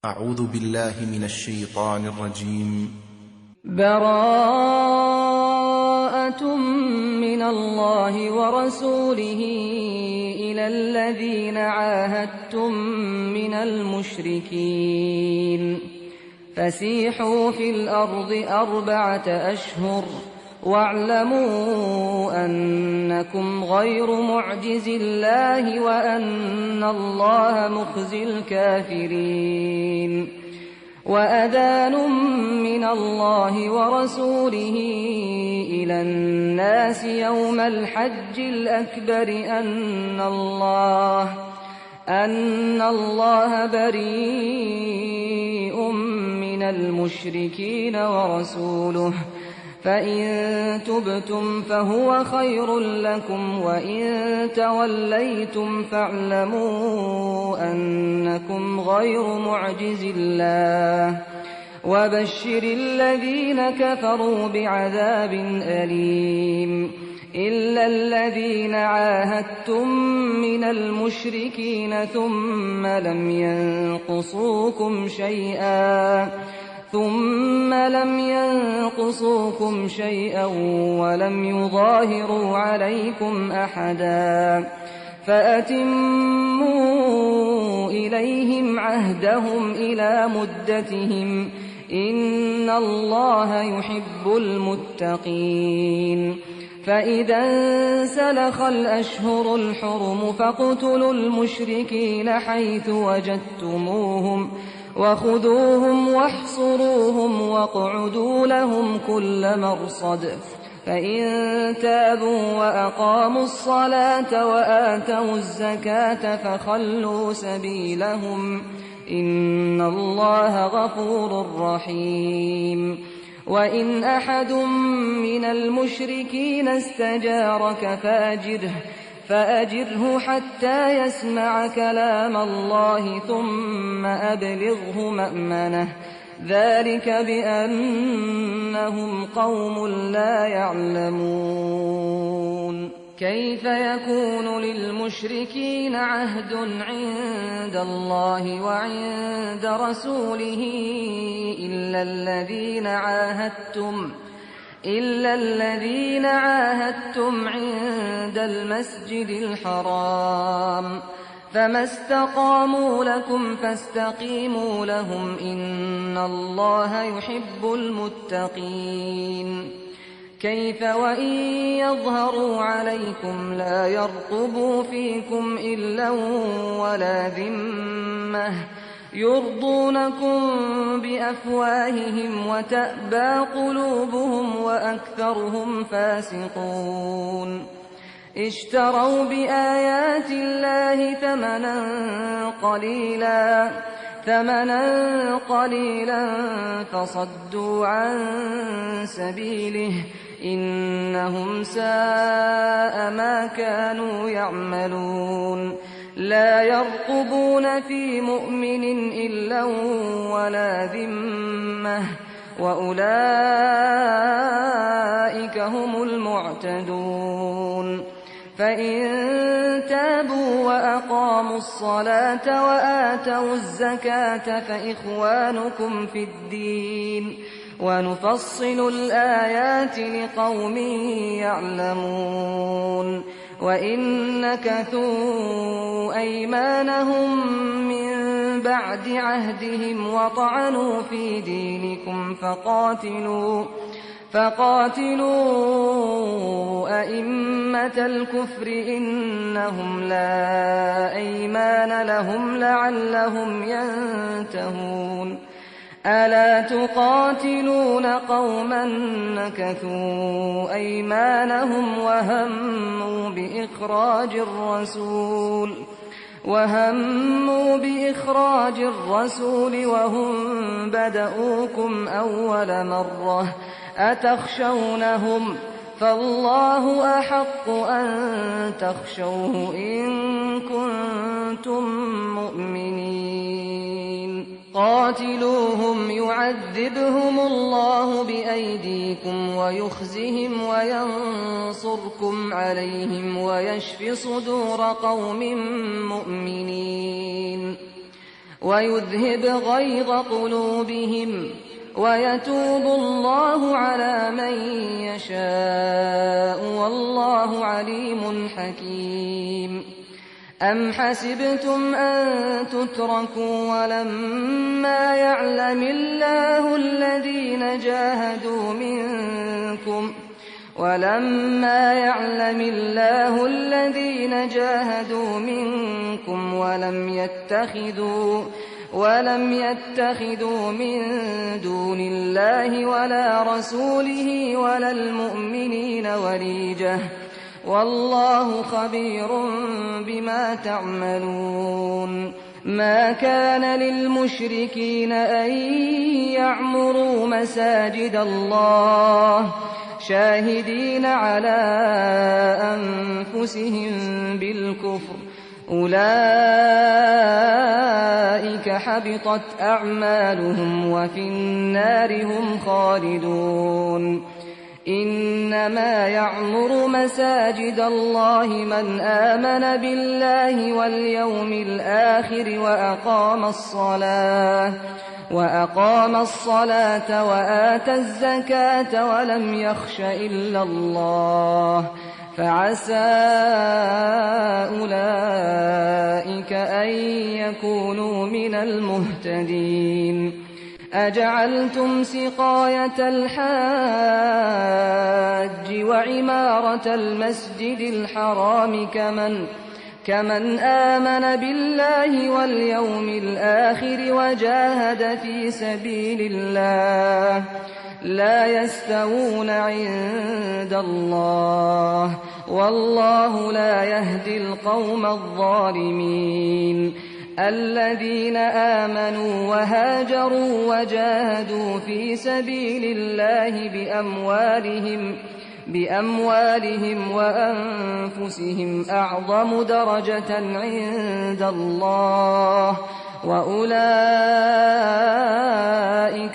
أعوذ بالله من الشيطان الرجيم. براءة من الله ورسوله إلى الذين عاهدتم من المشركين فسيحوا في الأرض 4 أشهر واعلموا أنكم غير معجز الله وأن الله مخزي الكافرين. وأذان من الله ورسوله إلى الناس يوم الحج الأكبر أن الله بريء من المشركين ورسوله، فإن تبتم فهو خير لكم، وإن توليتم فاعلموا أنكم غير معجز الله، وبشر الذين كفروا بعذاب أليم. إلا الذين عاهدتم من المشركين ثم لم ينقصوكم شيئا ولم يظاهروا عليكم أحدا فأتموا إليهم عهدهم إلى مدتهم، إن الله يحب المتقين. فإذا انسلخ الأشهر الحرم فاقتلوا المشركين حيث وجدتموهم وخذوهم واحصروهم واقعدوا لهم كل مرصد، فإن تابوا وأقاموا الصلاة وآتوا الزكاة فخلوا سبيلهم، إن الله غفور رحيم. وإن أحد من المشركين استجارك فأجره حتى يسمع كلام الله ثم أبلغه مأمنه، ذلك بأنهم قوم لا يعلمون. كيف يكون للمشركين عهد عند الله وعند رسوله إلا الذين عاهدتم عند المسجد الحرام، فما استقاموا لكم فاستقيموا لهم، إن الله يحب المتقين. كيف وإن يظهروا عليكم لا يرقبوا فيكم إلا ولا ذمة، يرضونكم بأفواههم وتأبى قلوبهم وأكثرهم فاسقون. اشتروا بآيات الله ثمنا قليلا فصدوا عن سبيله، إنهم ساء ما كانوا يعملون. لا يرقبون في مؤمن إلا ولا ذمة، وأولئك هم المعتدون. فإن تابوا وأقاموا الصلاة وآتوا الزكاة فإخوانكم في الدين، ونفصل الآيات لقوم يعلمون. وإن نكثوا أيمانهم من بعد عهدهم وطعنوا في دينكم فقاتلوا أئمة الكفر إنهم لا أيمان لهم لعلهم ينتهون. ألا تقاتلون قوما نكثوا أيمانهم وهموا بإخراج الرسول وهم بدؤوكم أول مرة، أتخشونهم؟ فالله أحق أن تخشوه إن كنتم مؤمنين. قاتلوهم يعذبهم الله بأيديكم ويخزهم وينصركم عليهم ويشف صدور قوم مؤمنين. ويذهب غيظ قلوبهم ويتوب الله على من يشاء والله عليم حكيم. أم حسبتم أن تتركوا ولما يعلم الله الذين جاهدوا منكم ولم يتخذوا من دون الله ولا رسوله ولا المؤمنين وليجة والله خبير بما تعملون. ما كان للمشركين أن يعمروا مساجد الله شاهدين على أنفسهم بالكفر أولئك حبطت أعمالهم وفي النار هم خالدون. إنما يعمر مساجد الله من آمن بالله واليوم الآخر وأقام الصلاة وآتى الزكاة ولم يخش إلا الله فعسى أولئك أن يكونوا من المهتدين. أجعلتم سقاية الحاج وعمارة المسجد الحرام كمن آمن بالله واليوم الآخر وجاهد في سبيل الله لا يستوون عند الله والله لا يهدي القوم الظالمين. الذين آمنوا وهاجروا وجاهدوا في سبيل الله بأموالهم وأنفسهم أعظم درجة عند الله وأولئك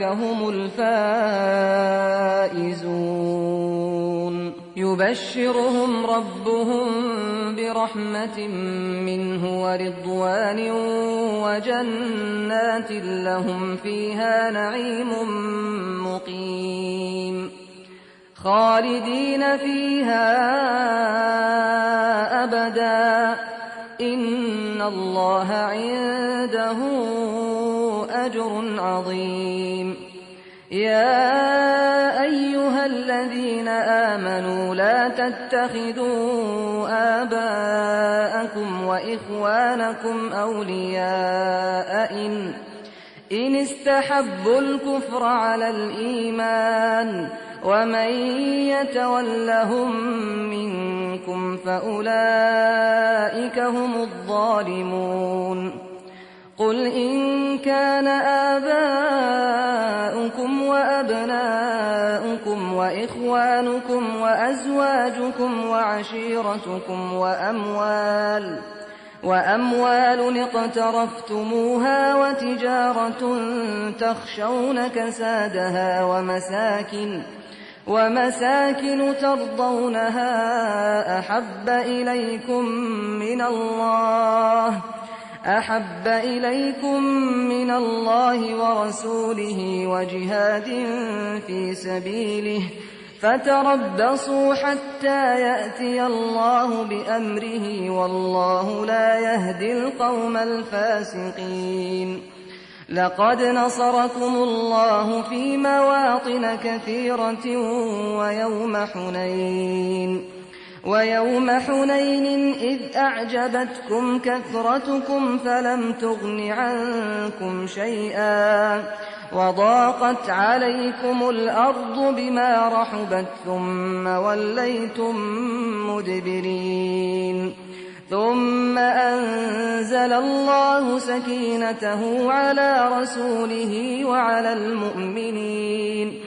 هم الفائزون. يبشرهم ربهم برحمة منه ورضوان وجنات لهم فيها نعيم مقيم خالدين فيها أبدا إن الله عنده أجر عظيم. يا أيها الذين آمنوا لا تتخذوا آباءكم وإخوانكم أولياء إن استحبوا الكفر على الإيمان ومن يتولهم منكم فأولئك هم الظالمون. قل إن كان آباؤكم وأبناؤكم وإخوانكم وأزواجكم وعشيرتكم وأموال اقترفتموها وتجارة تخشون كسادها ومساكن ترضونها أحب إليكم من الله ورسوله وجهاد في سبيله فتربصوا حتى يأتي الله بأمره والله لا يهدي القوم الفاسقين. لقد نصركم الله في مواطن كثيرة ويوم حنين إذ أعجبتكم كثرتكم فلم تغن عنكم شيئا وضاقت عليكم الأرض بما رحبت ثم وليتم مدبرين. ثم أنزل الله سكينته على رسوله وعلى المؤمنين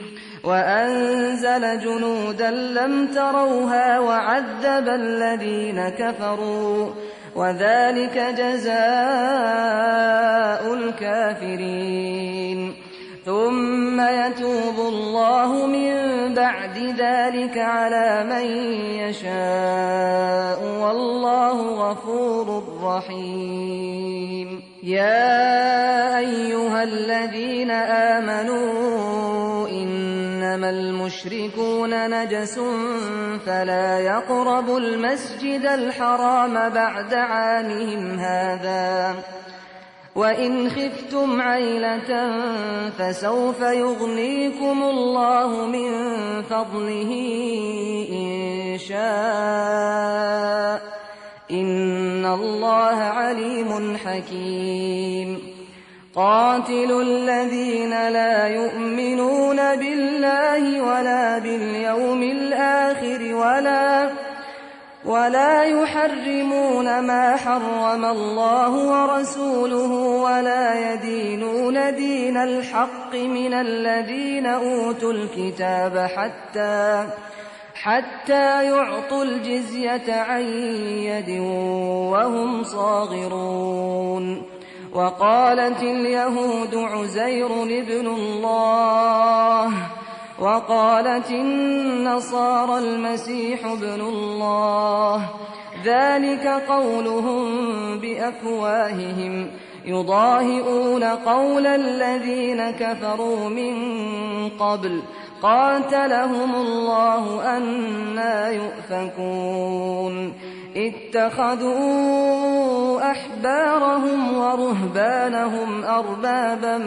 وأنزل جنودا لم تروها وعذب الذين كفروا وذلك جزاء الكافرين. ثم يتوب الله من بعد ذلك على من يشاء والله غفور رحيم. يا أيها الذين آمنوا إنما المشركون نجس فلا يقربوا المسجد الحرام بعد عامهم هذا وإن خفتم عيلة فسوف يغنيكم الله من فضله إن شاء إن الله عليم حكيم قاتلوا الذين لا يؤمنون بالله ولا باليوم الآخر ولا يحرمون ما حرم الله ورسوله ولا يدينون دين الحق من الذين أوتوا الكتاب حتى يعطوا الجزية عن يد وهم صاغرون وقالت اليهود عزير ابن الله وقالت النصارى المسيح ابن الله ذلك قولهم بأفواههم يضاهئون قول الذين كفروا من قبل قاتلهم الله أنى يؤفكون اتخذوا أحبارهم ورهبانهم أربابا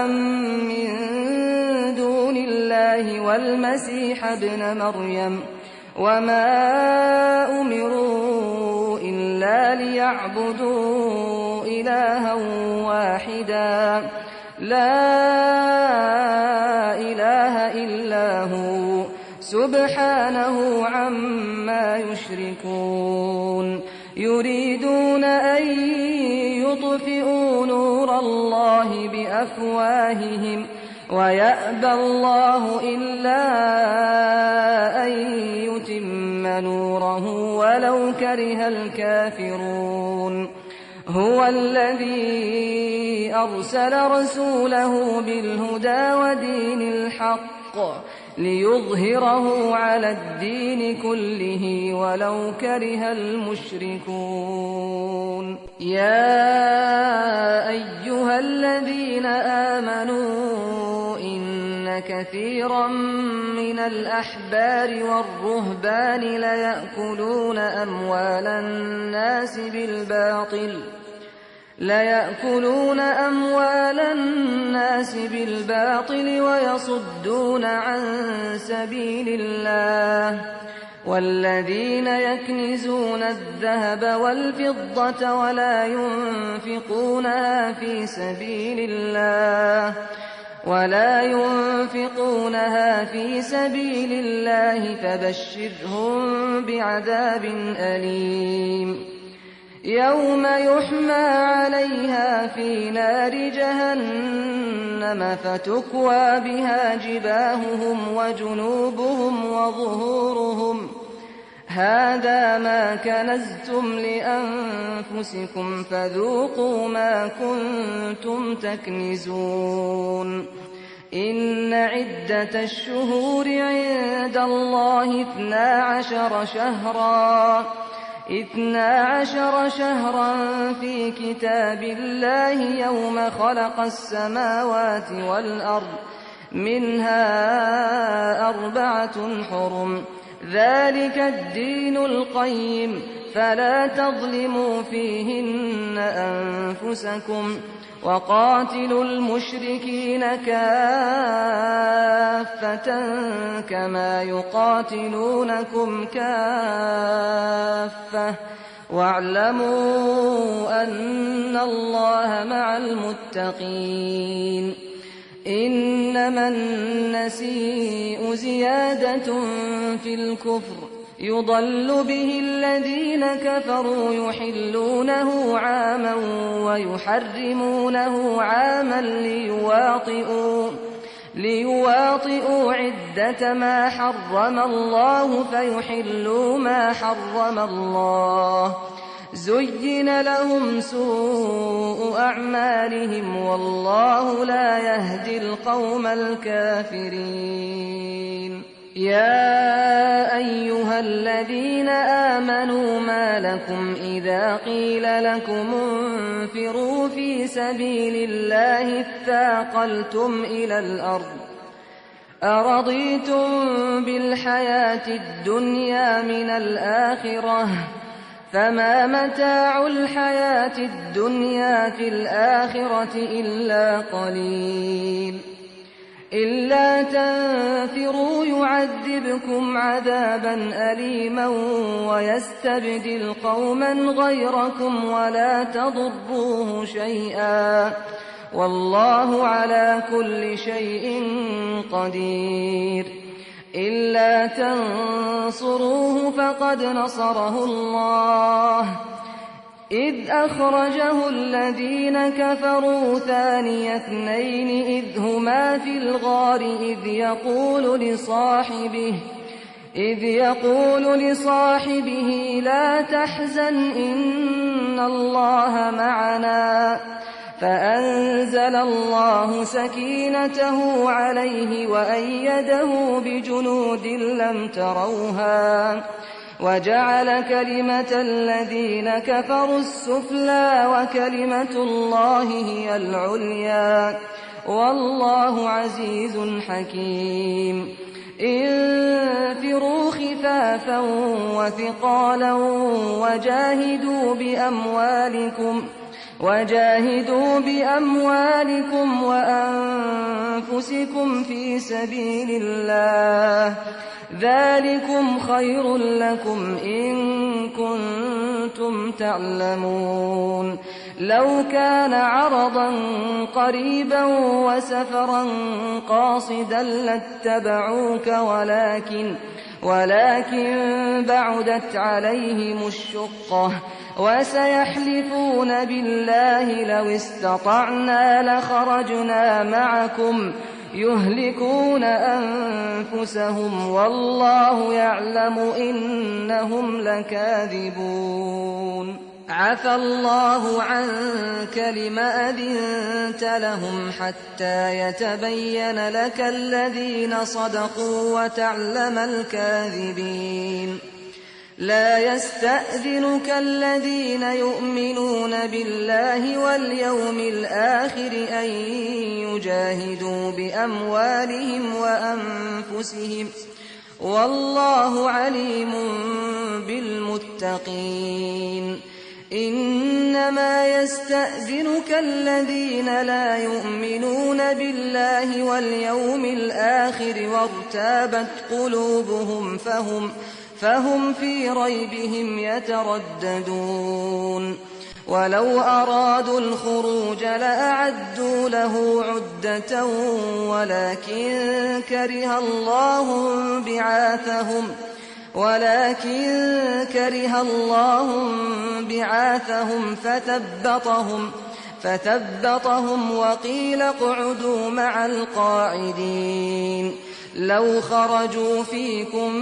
من دون الله والمسيح ابن مريم وما أمروا إلا ليعبدوا إلها واحدا لا إله إلا هو سبحانه عما يشركون يريدون أن يطفئوا نور الله بأفواههم ويأبى الله إلا أن يتم نوره ولو كره الكافرون هو الذي أرسل رسوله بالهدى ودين الحق ليظهره على الدين كله ولو كره المشركون يا أيها الذين آمنوا إن كثيرا من الأحبار والرهبان ليأكلون أموال الناس بالباطل ويصدون عن سبيل الله والذين يكنزون الذهب والفضة ولا ينفقونها في سبيل الله فبشرهم بعذاب أليم يوم يحمى عليها في نار جهنم فتكوى بها جباههم وجنوبهم وظهورهم هذا ما كنزتم لأنفسكم فذوقوا ما كنتم تكنزون إن عدة الشهور عند الله 12 شهرا في كتاب الله يوم خلق السماوات والأرض منها 4 حرم ذلك الدين القيم فلا تظلموا فيهن أنفسكم وقاتلوا المشركين كافة كما يقاتلونكم كافة واعلموا أن الله مع المتقين إنما النسيء زيادة في الكفر يضل به الذين كفروا يحلونه عاما ويحرمونه عاما ليواطئوا عدة ما حرم الله فيحلوا ما حرم الله زين لهم سوء أعمالهم والله لا يهدي القوم الكافرين يا أيها الذين آمنوا ما لكم إذا قيل لكم انفروا في سبيل الله اثاقلتم إلى الأرض أرضيتم بالحياة الدنيا من الآخرة فما متاع الحياة الدنيا في الآخرة إلا قليل إلا تنفروا يعذبكم عذابا أليما ويستبدل قوما غيركم ولا تضروه شيئا والله على كل شيء قدير إلا تنصروه فقد نصره الله إذ أخرجه الذين كفروا ثاني اثنين إذ هما في الغار إذ يقول لصاحبه لا تحزن إن الله معنا فأنزل الله سكينته عليه وأيده بجنود لم تروها وجعل كلمة الذين كفروا السفلى وكلمة الله هي العليا والله عزيز حكيم انفروا خفافا وثقالا وجاهدوا بأموالكم وأنفسكم في سبيل الله ذلكم خير لكم إن كنتم تعلمون لو كان عرضا قريبا وسفرا قاصدا لاتبعوك ولكن بعدت عليهم الشقة وسيحلفون بالله لو استطعنا لخرجنا معكم يهلكون أنفسهم والله يعلم إنهم لكاذبون عفى الله عنك لم أذنت لهم حتى يتبين لك الذين صدقوا وتعلم الكاذبين لا يستأذنك الذين يؤمنون بالله واليوم الآخر أن يجاهدوا بأموالهم وأنفسهم والله عليم بالمتقين إنما يستأذنك الذين لا يؤمنون بالله واليوم الآخر وارتابت قلوبهم فهم في ريبهم يترددون ولو أرادوا الخروج لأعدوا له عدة ولكن كره الله بعاثهم فثبطهم وقيل اقعدوا مع القاعدين لو خرجوا فيكم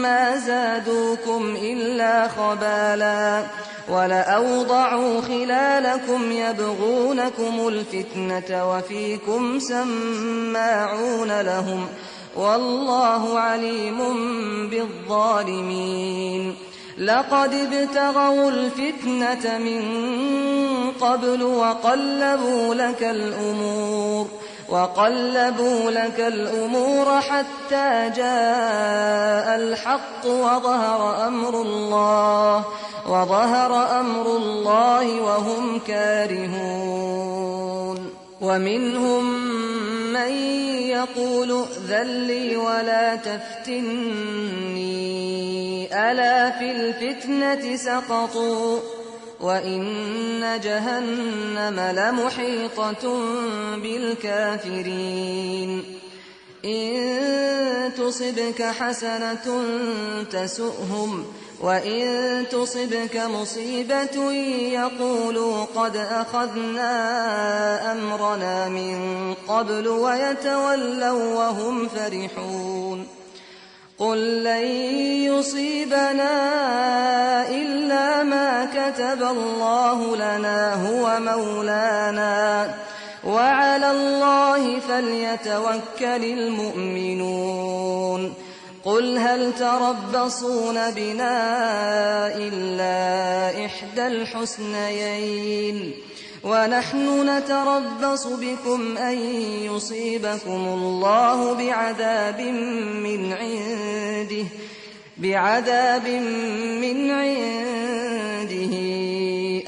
ما زادوكم إلا خبالا ولأوضعوا خلالكم يبغونكم الفتنة وفيكم سماعون لهم والله عليم بالظالمين لقد ابتغوا الفتنة من قبل وقلبوا لك الأمور حتى جاء الحق وظهر أمر الله وهم كارهون ومنهم من يقول ائذن لي ولا تفتني ألا في الفتنة سقطوا وإن جهنم لمحيطة بالكافرين إن تصبك حسنة تسؤهم وإن تصبك مصيبة يقولوا قد أخذنا أمرنا من قبل ويتولوا وهم فرحون قل لن يصيبنا إلا ما كتب الله لنا هو مولانا وعلى الله فليتوكل المؤمنون قل هل تربصون بنا إلا إحدى الحسنيين ونحن نتربص بكم أن يصيبكم الله بعذاب من عنده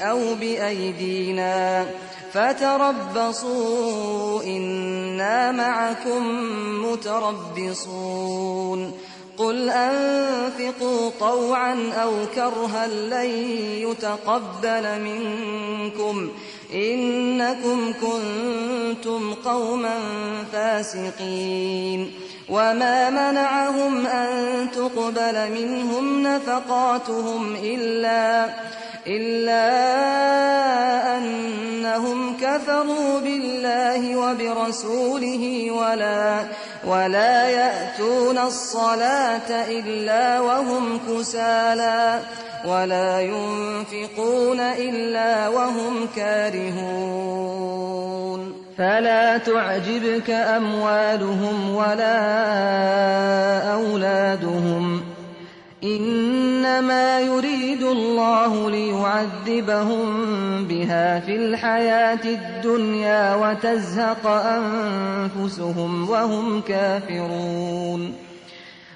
أو بأيدينا فتربصوا إنا معكم متربصون قل أنفقوا طوعا أو كرها لن يتقبل منكم إنكم كنتم قوما فاسقين وما منعهم أن تقبل منهم نفقاتهم إلا أنهم كفروا بالله وبرسوله ولا يأتون الصلاة إلا وهم كسالى ولا ينفقون إلا وهم كارهون فلا تعجبك أموالهم ولا أولادهم إنما يريد الله ليعذبهم بها في الحياة الدنيا وتزهق أنفسهم وهم كافرون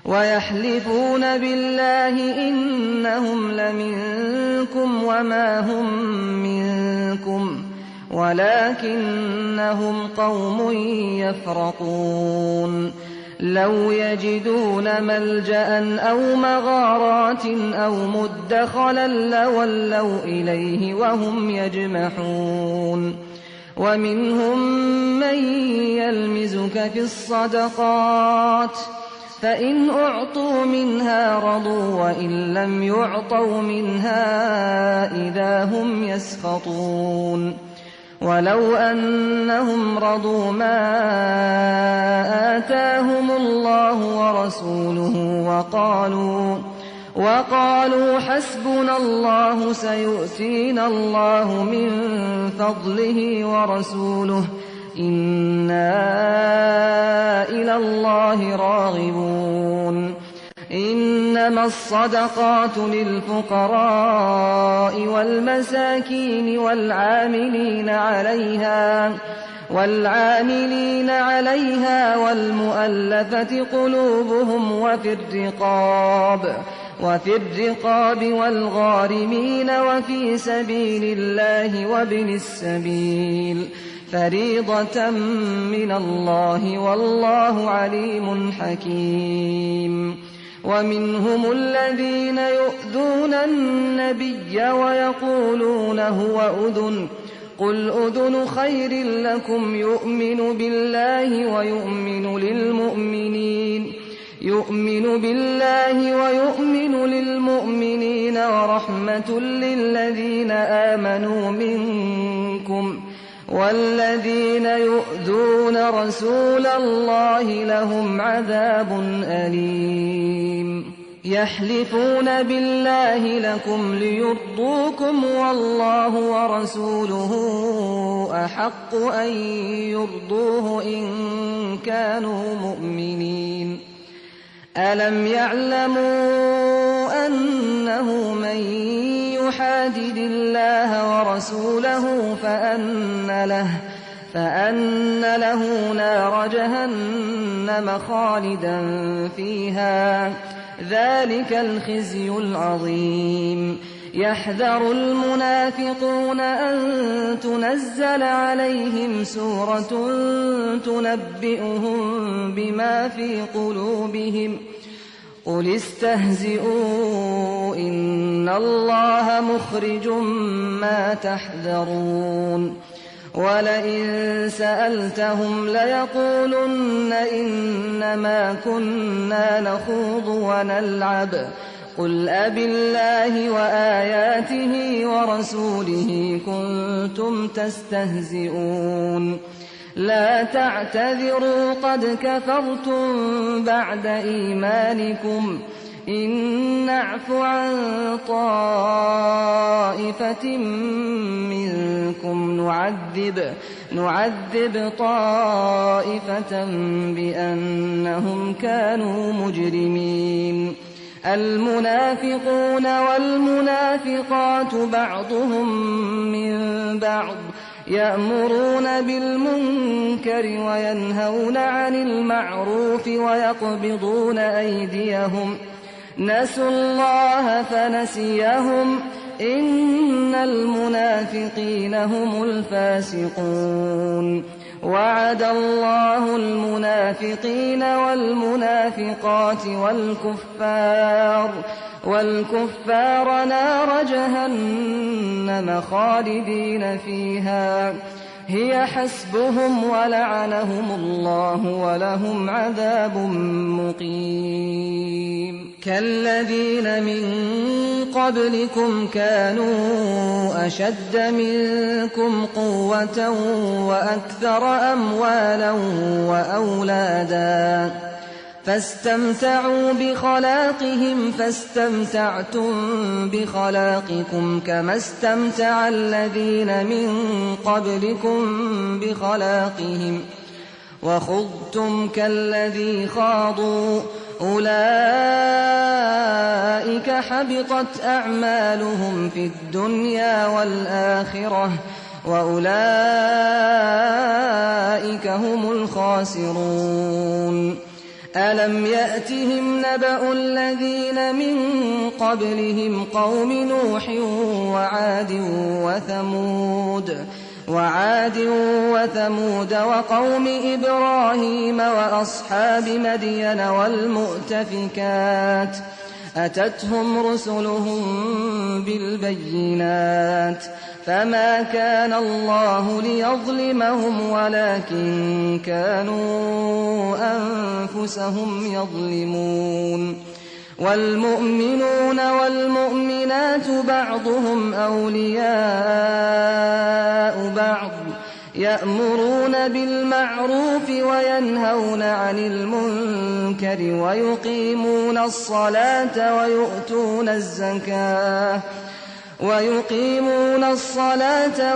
ويحلفون بالله إنهم لمنكم وما هم منكم ولكنهم قوم يفرقون لو يجدون ملجأ أو مغارات أو مدخلا لولوا إليه وهم يجمحون ومنهم من يلمزك في الصدقات فإن أعطوا منها رضوا وإن لم يعطوا منها إذا هم يسخطون ولو أنهم رضوا ما آتاهم الله ورسوله وقالوا حسبنا الله سيؤتينا الله من فضله ورسوله إنا إلى الله راغبون إنما الصدقات للفقراء والمساكين والعاملين عليها والمؤلفة قلوبهم وفي الرقاب والغارمين وفي سبيل الله وابن السبيل فريضة من الله والله عليم حكيم ومنهم الذين يؤذون النبي ويقولون هو أذن قل أذن خير لكم يؤمن بالله ويؤمن للمؤمنين ورحمة للذين آمنوا منكم والذين يؤذون رسول الله لهم عذاب أليم يحلفون بالله لكم ليرضوكم والله ورسوله أحق أن يرضوه إن كانوا مؤمنين ألم يعلموا أنه من يحادد الله ورسوله فأن له نار جهنم خالدا فيها ذلك الخزي العظيم يحذر المنافقون أن تنزل عليهم سورة تنبئهم بما في قلوبهم قل استهزئوا إن الله مخرج ما تحذرون ولئن سألتهم ليقولن إنما كنا نخوض ونلعب قل أبالله وآياته ورسوله كنتم تستهزئون لا تعتذروا قد كفرتم بعد إيمانكم إن نعف عن طائفة منكم نعذب نعذب طائفة بأنهم كانوا مجرمين. المنافقون والمنافقات بعضهم من بعض يأمرون بالمنكر وينهون عن المعروف ويقبضون أيديهم نسوا الله فنسيهم إن المنافقين هم الفاسقون. وعد الله المنافقين والمنافقات والكفار نار جهنم خالدين فيها هي حسبهم ولعنهم الله ولهم عذاب مقيم. كالذين من قبلكم كانوا أشد منكم قوة وأكثر أموالا وأولادا فاستمتعوا بخلاقهم فاستمتعتم بخلاقكم كما استمتع الذين من قبلكم بخلاقهم وخضتم كالذي خاضوا أولئك حبطت أعمالهم في الدنيا والآخرة وأولئك هم الخاسرون. ألم يأتهم نبأ الذين من قبلهم قوم نوح وعاد وثمود وقوم إبراهيم وأصحاب مدين والمؤتفكات أتتهم رسلهم بالبينات فما كان الله ليظلمهم ولكن كانوا أنفسهم يظلمون. والمؤمنون والمؤمنات بعضهم أولياء بعض يأمرون بالمعروف وينهون عن المنكر ويقيمون الصلاة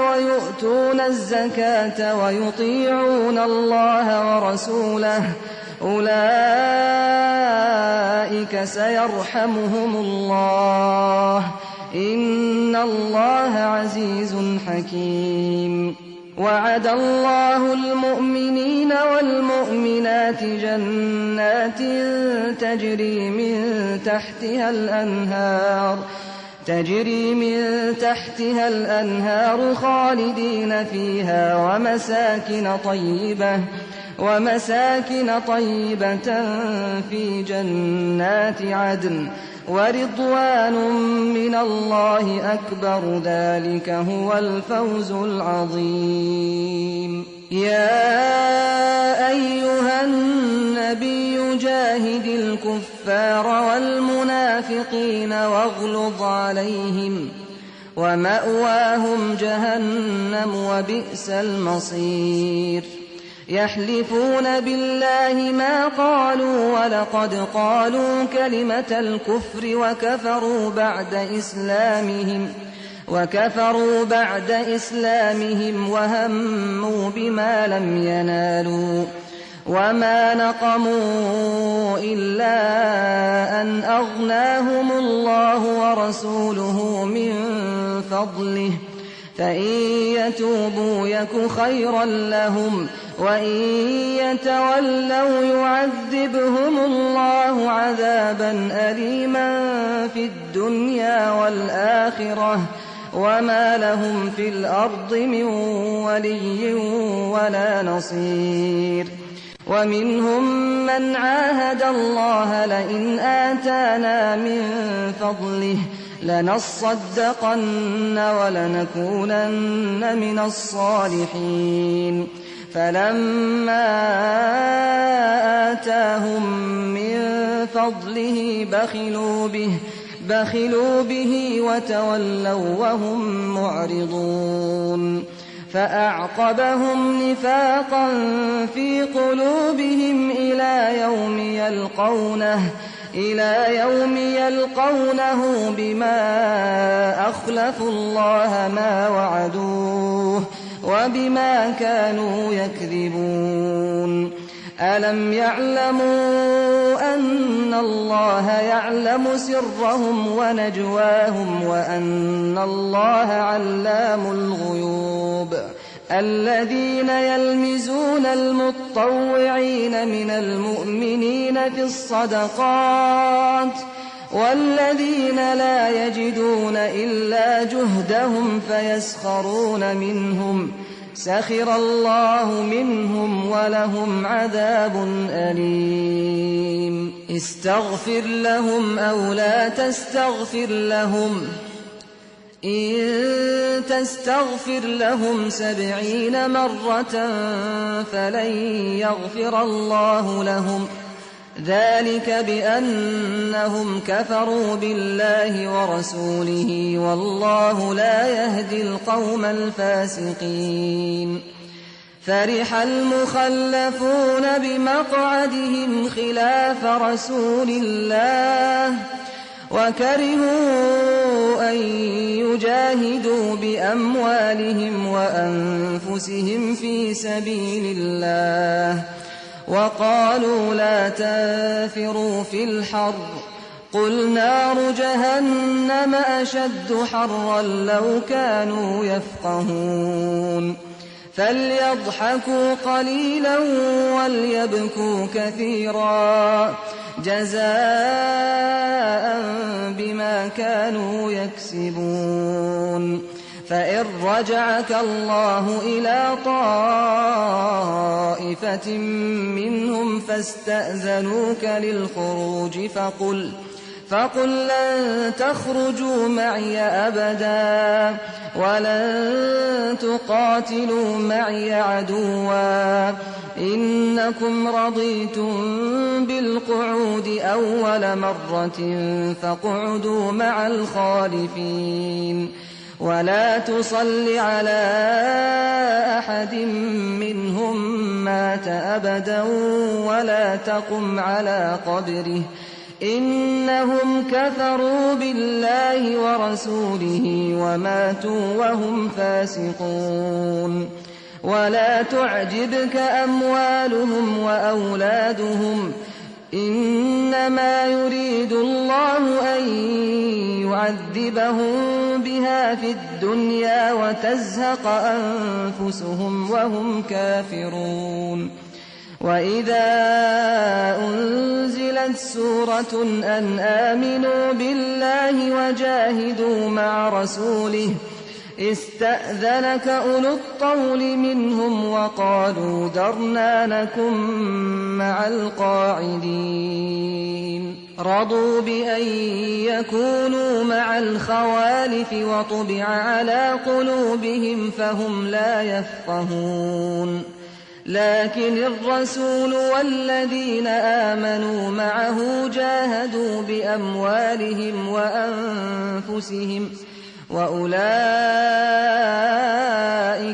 ويؤتون الزكاة ويطيعون الله ورسوله أولئك سيرحمهم الله إن الله عزيز حكيم. وعد الله المؤمنين والمؤمنات جنات تجري من تحتها الأنهار خالدين فيها ومساكن طيبة في جنات عدن ورضوان من الله أكبر ذلك هو الفوز العظيم. يا أيها النبي جاهد الكفار والمنافقين واغلظ عليهم ومأواهم جهنم وبئس المصير. يحلفون بالله ما قالوا ولقد قالوا كلمة الكفر وكفروا بعد إسلامهم وهموا بما لم ينالوا وما نقموا إلا أن أغناهم الله ورسوله من فضله فإن يتوبوا يك خيرا لهم وإن يتولوا يعذبهم الله عذابا أليما في الدنيا والآخرة وما لهم في الأرض من ولي ولا نصير. ومنهم من عاهد الله لئن آتانا من فضله لنصدقن ولنكونن من الصالحين فلما آتاهم من فضله بخلوا به وتولوا وهم معرضون فأعقبهم نفاقا في قلوبهم إلى يوم يلقونه بما أخلفوا الله ما وعدوه وبما كانوا يكذبون ألم يعلموا أن الله يعلم سرهم ونجواهم وأن الله علام الغيوب الذين يلمزون المطوعين من المؤمنين في الصدقات والذين لا يجدون إلا جهدهم فيسخرون منهم سخر الله منهم ولهم عذاب أليم استغفر لهم أو لا تستغفر لهم إن تستغفر لهم 70 مرة فلن يغفر الله لهم ذلك بأنهم كفروا بالله ورسوله والله لا يهدي القوم الفاسقين فرح المخلفون بمقعدهم خلاف رسول الله وكرهوا أن يجاهدوا بأموالهم وأنفسهم في سبيل الله وقالوا لا تنفروا في الحر قل نار جهنم أشد حرا لو كانوا يفقهون فليضحكوا قليلا وليبكوا كثيرا جزاء بما كانوا يكسبون فإن رجعك الله إلى طائفة منهم فاستأذنوك للخروج فقل لن تخرجوا معي أبدا ولن تقاتلوا معي عدوا إنكم رضيتم بالقعود أول مرة فاقعدوا مع الخالفين ولا تصل على أحد منهم مات أبدا ولا تقم على قبره إنهم كفروا بالله ورسوله وماتوا وهم فاسقون ولا تعجبك أموالهم وأولادهم إنما يريد الله أن يعذبهم بها في الدنيا وتزهق أنفسهم وهم كافرون وإذا أنزلت سورة أن آمنوا بالله وجاهدوا مع رسوله استأذنك أولو الطول منهم وقالوا ذرنا نكن مع القاعدين رضوا بأن يكونوا مع الخوالف وطبع على قلوبهم فهم لا يفقهون لكن الرسول والذين آمنوا معه جاهدوا بأموالهم وأنفسهم وأولئك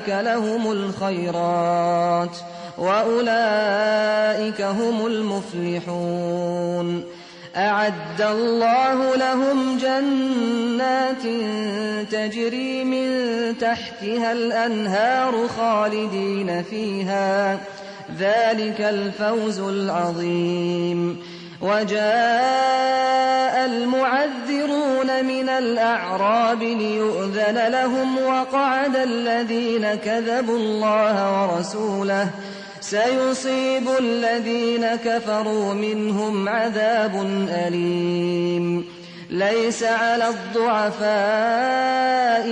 لهم الخيرات وأولئك هم المفلحون أعد الله لهم جنات تجري من تحتها الأنهار خالدين فيها ذلك الفوز العظيم وجاء المعذرون من الأعراب ليؤذن لهم وقعد الذين كذبوا الله ورسوله سيصيب الذين كفروا منهم عذاب أليم ليس على الضعفاء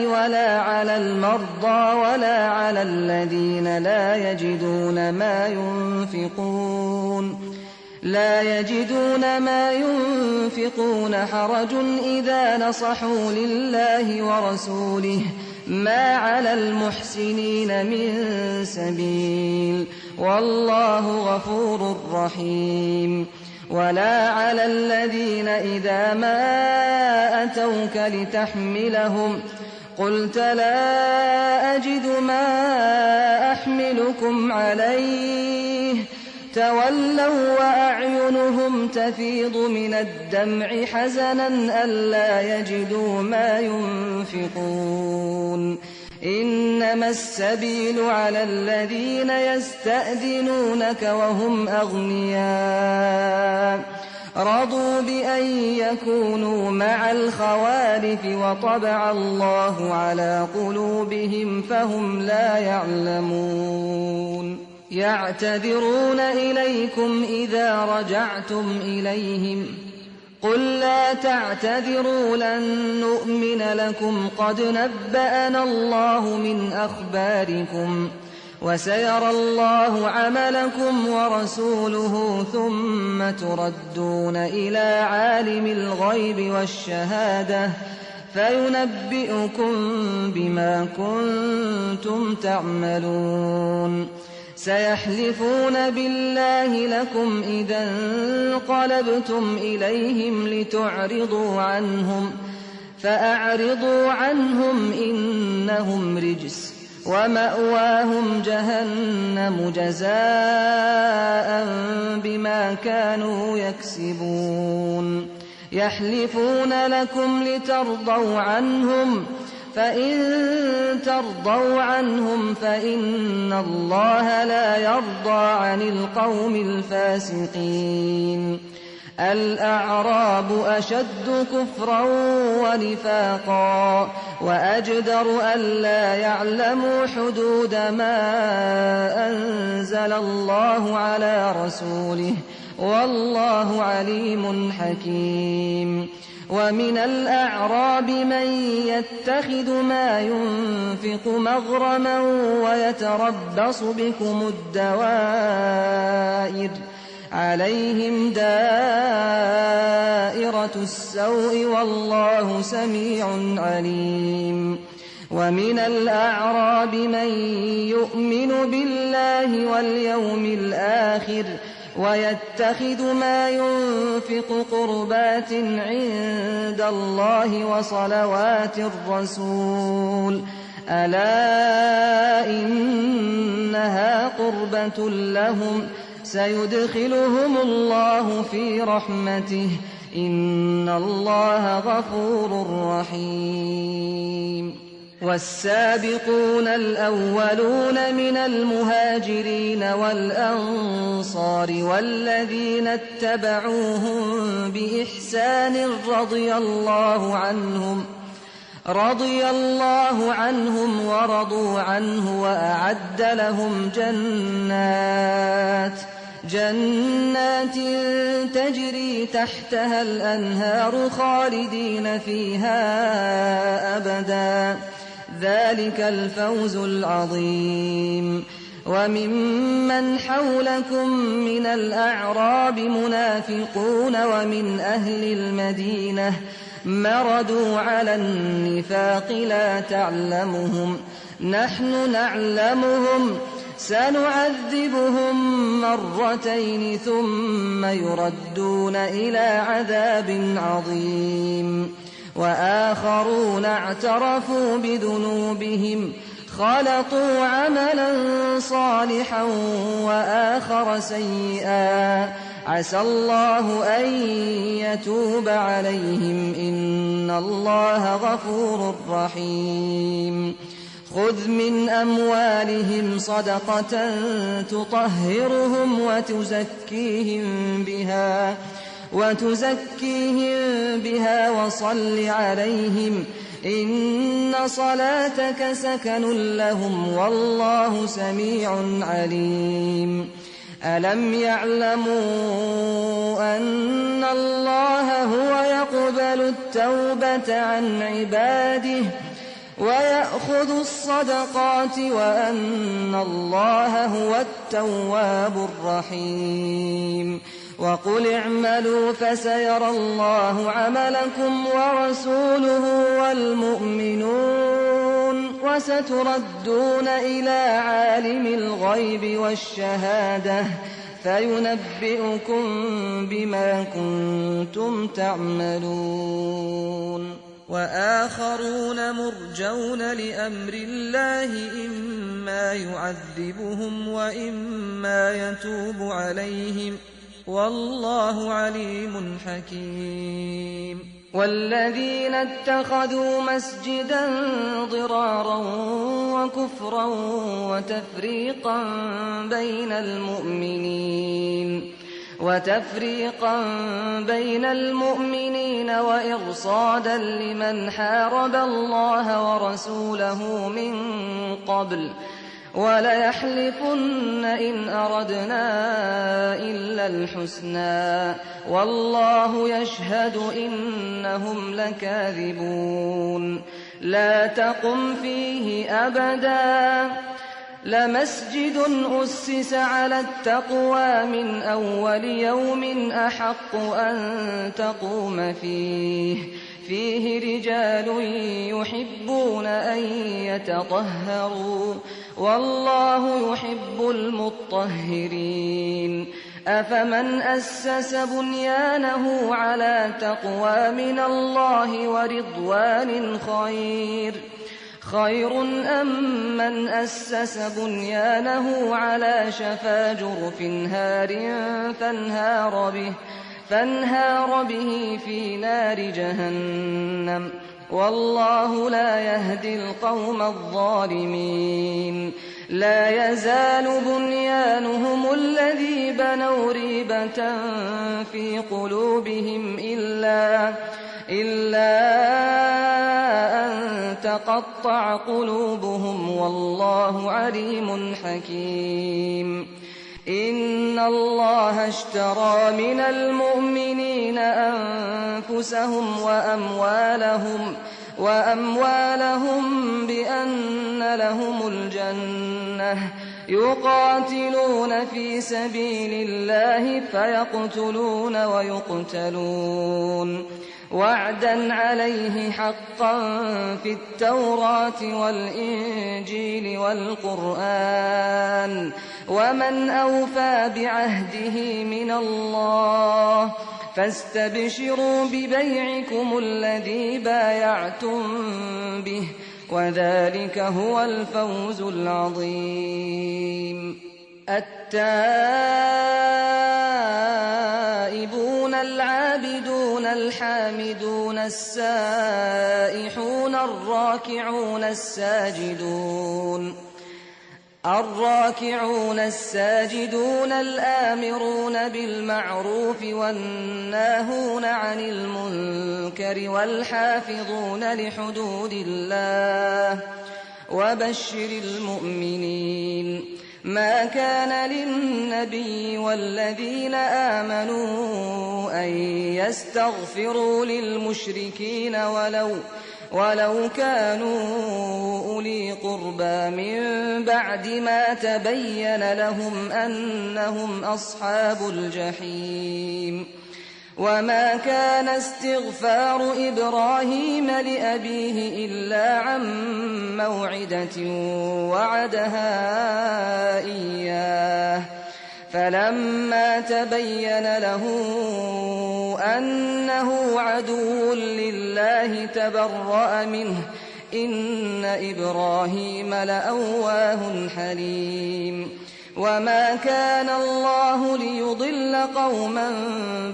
ولا على المرضى ولا على الذين لا يجدون ما ينفقون حرج إذا نصحوا لله ورسوله ما على المحسنين من سبيل والله غفور رحيم ولا على الذين إذا ما أتوك لتحملهم قلت لا أجد ما أحملكم عليه تولوا وأعينهم تفيض من الدمع حزنا ألا يجدوا ما ينفقون إنما السبيل على الذين يستأذنونك وهم أغنياء رضوا بأن يكونوا مع الخوالف وطبع الله على قلوبهم فهم لا يعلمون يعتذرون إليكم إذا رجعتم إليهم قل لا تعتذروا لن نؤمن لكم قد نبأنا الله من أخباركم وسيرى الله عملكم ورسوله ثم تردون إلى عالم الغيب والشهادة فينبئكم بما كنتم تعملون سيحلفون بالله لكم إذا انقلبتم إليهم لتعرضوا عنهم فأعرضوا عنهم إنهم رجس ومأواهم جهنم جزاء بما كانوا يكسبون يحلفون لكم لترضوا عنهم فإن ترضوا عنهم فإن الله لا يرضى عن القوم الفاسقين الأعراب أشد كفرا ونفاقا وأجدر ألا يعلموا حدود ما أنزل الله على رسوله والله عليم حكيم ومن الأعراب من يتخذ ما ينفق مغرما ويتربص بكم الدوائر عليهم دائرة السوء والله سميع عليم ومن الأعراب من يؤمن بالله واليوم الآخر ويتخذ ما ينفق قربات عند الله وصلوات الرسول ألا إنها قربة لهم سيدخلهم الله في رحمته إن الله غفور رحيم والسابقون الأولون من المهاجرين والأنصار والذين اتبعوهم بإحسان رضي الله عنهم ورضوا عنه وأعد لهم جنات تجري تحتها الأنهار خالدين فيها أبدا ذلك الفوز العظيم وممن حولكم من الأعراب منافقون ومن أهل المدينة مردوا على النفاق لا تعلمهم نحن نعلمهم سنعذبهم مرتين ثم يردون إلى عذاب عظيم وآخرون اعترفوا بذنوبهم خلطوا عملا صالحا وآخر سيئا عسى الله أن يتوب عليهم إن الله غفور رحيم خذ من أموالهم صدقة تطهرهم وتزكيهم بها وصل عليهم إن صلاتك سكن لهم والله سميع عليم ألم يعلموا أن الله هو يقبل التوبة عن عباده ويأخذ الصدقات وأن الله هو التواب الرحيم وقل اعملوا فسيرى الله عملكم ورسوله والمؤمنون وستردون إلى عالم الغيب والشهادة فينبئكم بما كنتم تعملون وآخرون مرجون لأمر الله إما يعذبهم وإما يتوب عليهم والله عليم حكيم والذين اتخذوا مسجدا ضرارا وكفرا وتفريقا بين المؤمنين وإرصادا لمن حارب الله ورسوله من قبل وليحلفن إن أردنا إلا الحسنى والله يشهد إنهم لكاذبون لا تقم فيه أبدا لمسجد أسس على التقوى من أول يوم أحق أن تقوم فيه رجال يحبون أن يتطهروا والله يحب المطهرين أفمن أسس بنيانه على تقوى من الله ورضوان خير أم من أسس بنيانه على شفا جرف هار فانهار به في نار جهنم والله لا يهدي القوم الظالمين لا يزال بنيانهم الذي بنوا ريبة في قلوبهم إلا أن تقطع قلوبهم والله عليم حكيم إن الله اشترى من المؤمنين أنفسهم وأموالهم بأن لهم الجنة يقاتلون في سبيل الله فيقتلون ويقتلون وعدا عليه حقا في التوراة والإنجيل والقرآن ومن أوفى بعهده من الله فاستبشروا ببيعكم الذي بايعتم به وذلك هو الفوز العظيم التائبون العابدون الحامدون السائحون الراكعون الساجدون الآمرون بالمعروف والناهون عن المنكر والحافظون لحدود الله وبشر المؤمنين ما كان للنبي والذين آمنوا أن يستغفروا للمشركين ولو كانوا أولي قربى من بعد ما تبين لهم أنهم أصحاب الجحيم وما كان استغفار إبراهيم لأبيه إلا عن موعدة وعدها إياه فلما تبين له أنه عدو لله تبرأ منه إن إبراهيم لأواه حليم وما كان الله ليضل قوما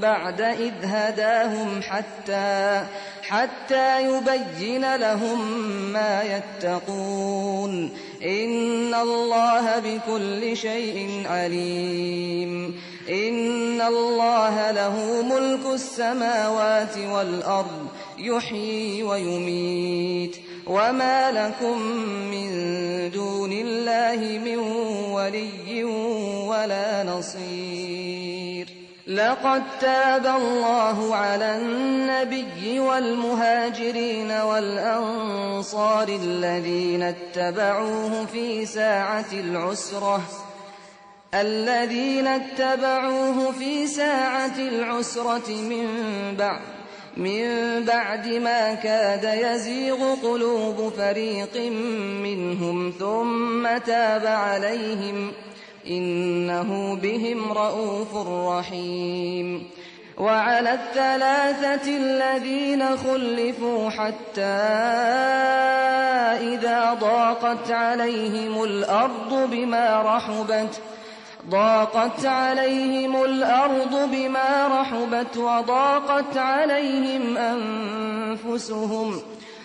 بعد إذ هداهم حتى يبين لهم ما يتقون إن الله بكل شيء عليم إن الله له ملك السماوات والأرض يحيي ويميت وما لكم من دون الله من ولي ولا نصير لقد تاب الله على النبي والمهاجرين والأنصار الذين اتبعوه في ساعة العسرة من بعد ما كاد يزيغ قلوب فريق منهم ثم تاب عليهم إنه بهم رءوف رحيم وعلى الثلاثة الذين خلفوا حتى إذا ضاقت عليهم الأرض ضاقت عليهم الأرض بما رحبت وضاقت عليهم أنفسهم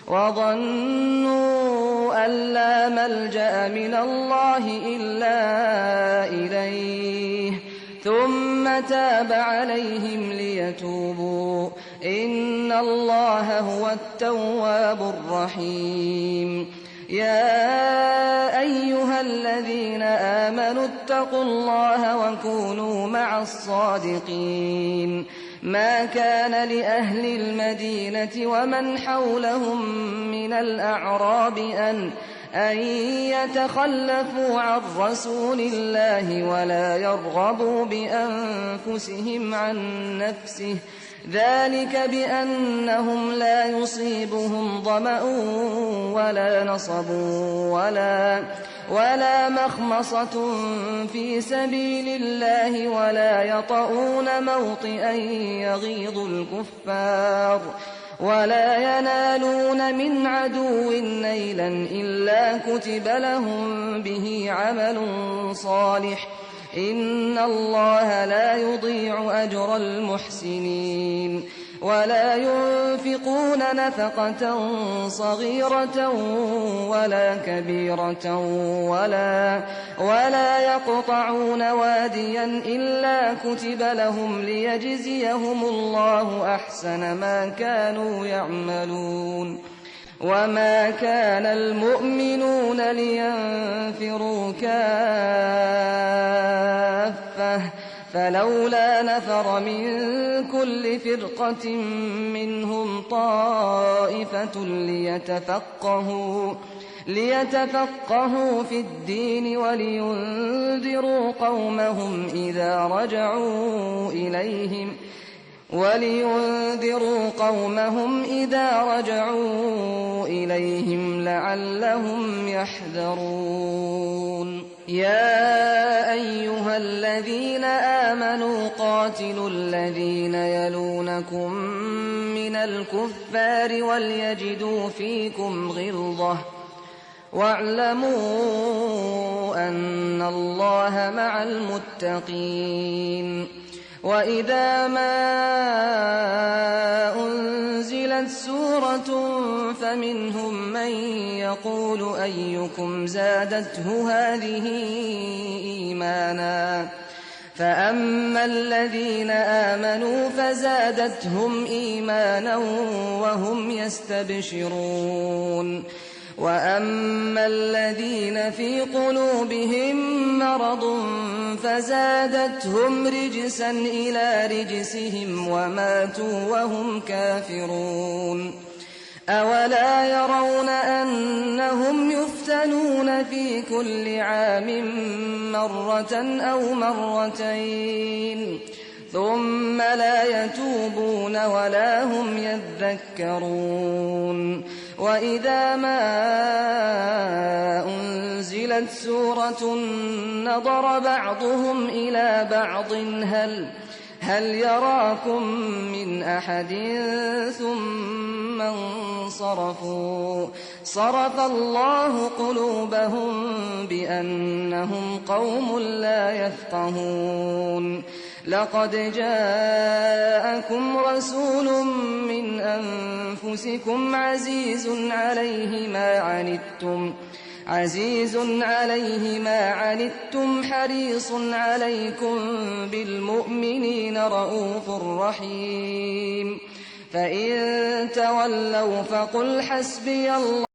وظنوا أن لا ملجأ من الله إلا إليه ثم تاب عليهم ليتوبوا إن الله هو التواب الرحيم يا أيها الذين آمنوا اتقوا الله وكونوا مع الصادقين ما كان لأهل المدينة ومن حولهم من الأعراب أن يتخلفوا عن رسول الله ولا يرغبوا بأنفسهم عن نفسه ذلك بأنهم لا يصيبهم ظمأ ولا نصب ولا مخمصة في سبيل الله ولا يطؤون موطئا يغيظ الكفار ولا ينالون من عدو نيلا إلا كتب لهم به عمل صالح إن الله لا يضيع أجر المحسنين ولا ينفقون نفقة صغيرة ولا كبيرة ولا يقطعون واديا إلا كتب لهم ليجزيهم الله أحسن ما كانوا يعملون وما كان المؤمنون لينفروا كافة فلولا نفر من كل فرقة منهم طائفة ليتفقهوا في الدين ولينذروا قومهم إذا رجعوا إليهم لعلهم يحذرون يا أيها الذين آمنوا قاتلوا الذين يلونكم من الكفار وليجدوا فيكم غلظة واعلموا أن الله مع المتقين وإذا ما أنزلت سورة فمنهم من يقول أيكم زادته هذه إيمانا فأما الذين آمنوا فزادتهم إيمانا وهم يستبشرون وأما الذين في قلوبهم مرض فزادتهم رجسا إلى رجسهم وماتوا وهم كافرون أولا يرون أنهم يفتنون في كل عام مرة أو مرتين ثم لا يتوبون ولا هم يذكرون وإذا ما أنزلت سورة نظر بعضهم إلى بعض هل يراكم من أحد ثم انصرفوا صرف الله قلوبهم بأنهم قوم لا يفقهون لقد جاءكم رسول من أنفسكم عزيز عليه ما عنتم حريص عليكم بالمؤمنين رءوف رحيم فإن تولوا فقل حسبي الله